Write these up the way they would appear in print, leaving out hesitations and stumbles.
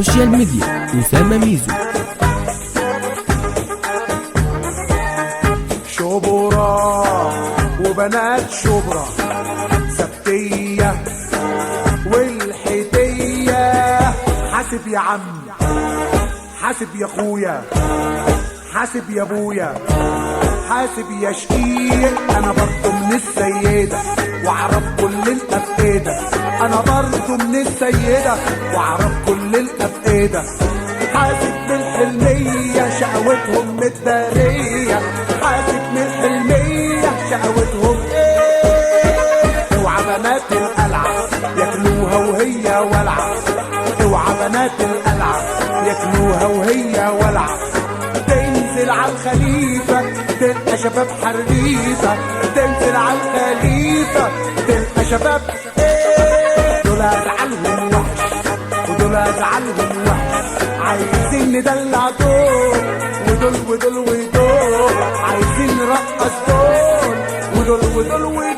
سوشيال ميديا أسامة ميزو. شبرا وبنات شبرا سبتية والحيدية. حاسب يا عم، حاسب يا اخويا، حاسب يا ابويا، حاسب يا شقيق. انا برضو من السيدة واعرف كل الافئدة، انا برضو من السيدة واعرف كل الافئدة. حاسب من الحلمية شقوتهم متدارية، حاسب من الحلمية شقوتهم ايه. اوعى بنات القلعة ياكلوها وهي ولعة، اوعى بنات القلعة ياكلوها وهي ولعة. تنزل على الخليفة تلقى شباب حريفة، تنزل على الخليفة تلقى شباب ايه. دول ازعلهم وحش ودول ازعلهم وحش، عايزين ندلع دول ودول ودول ودول، عايزين نرقص دول ودول ودول ودول.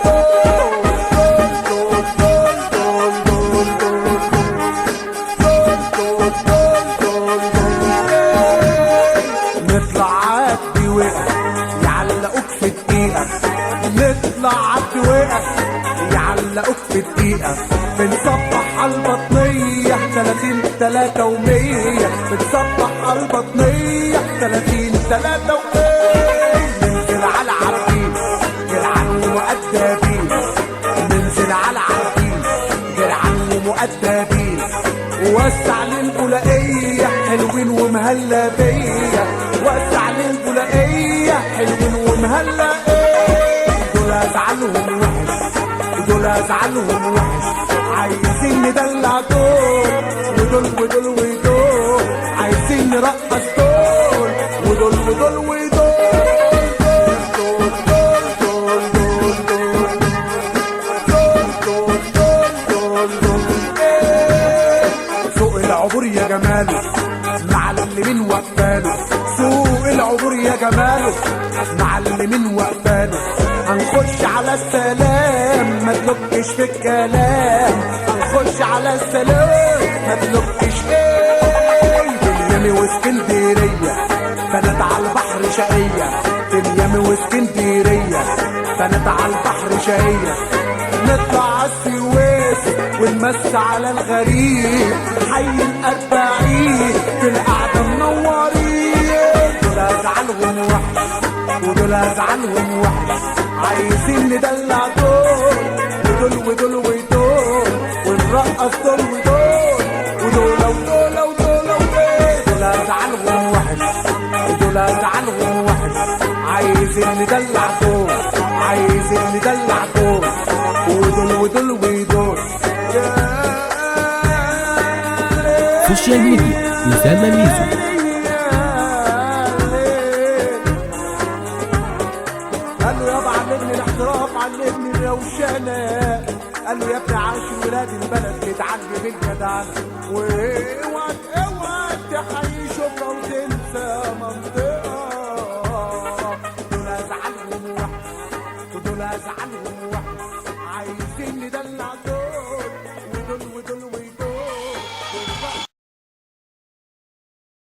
يعلقوك في دقيقة، نطلع عبد وقع يعلقوك في دقيقة. بنصبح على البطنية 30 3 و100، بنصبح على البطنية 30 3 و100. ننزل على عبدين جرعان ومؤدبين، ننزل على عبدين جرعان ومؤدبين. ووسع للبولائية حلوين ومهلا بيا، وسع للبولائية حلوين ومهلا ايه. دول ازعلهم وحش ودول ازعلهم وحش، عايزين ندلع دول ودول ودول ودول، عايزين نرقص دول ودول ودول ودول. سوق العبور يا جماله معلمين وقفاله، سوق العبور يا جماله معلمين وقفاله. هنخش على السلام ما تلقش في الكلام، هنخش على السلام ما تلقش ايه. تنيامي واسكندرية بنات على البحر شقية، تنيامي واسكندرية بنات على البحر شقية. نطلع على السويس ونمس على الغريب، حي الأربعين في القعدة منورين. دول ازعلهم وحش ودول ازعلهم وحش، عايزين ندلع دول ودول ودول ودول، ونرقص دول ودول ودول ودول ودول ودول. دول ازعلهم وحش ودول ازعلهم وحش، عايزين ندلع دول عايزين ندلع دول ودول ودول ودول. سوشيال ميديا أسامة ميزو. قالوا يابا علمني الاحتراف علمني الروشنة، قالوا يا ابني عاش ولاد البلد تتعلم الجدعنة، واوعى اوعى تحيي شبرا وتنسى منطقة. دول ازعلهم وحش ودول ازعلهم وحش، عايزين ندلع دول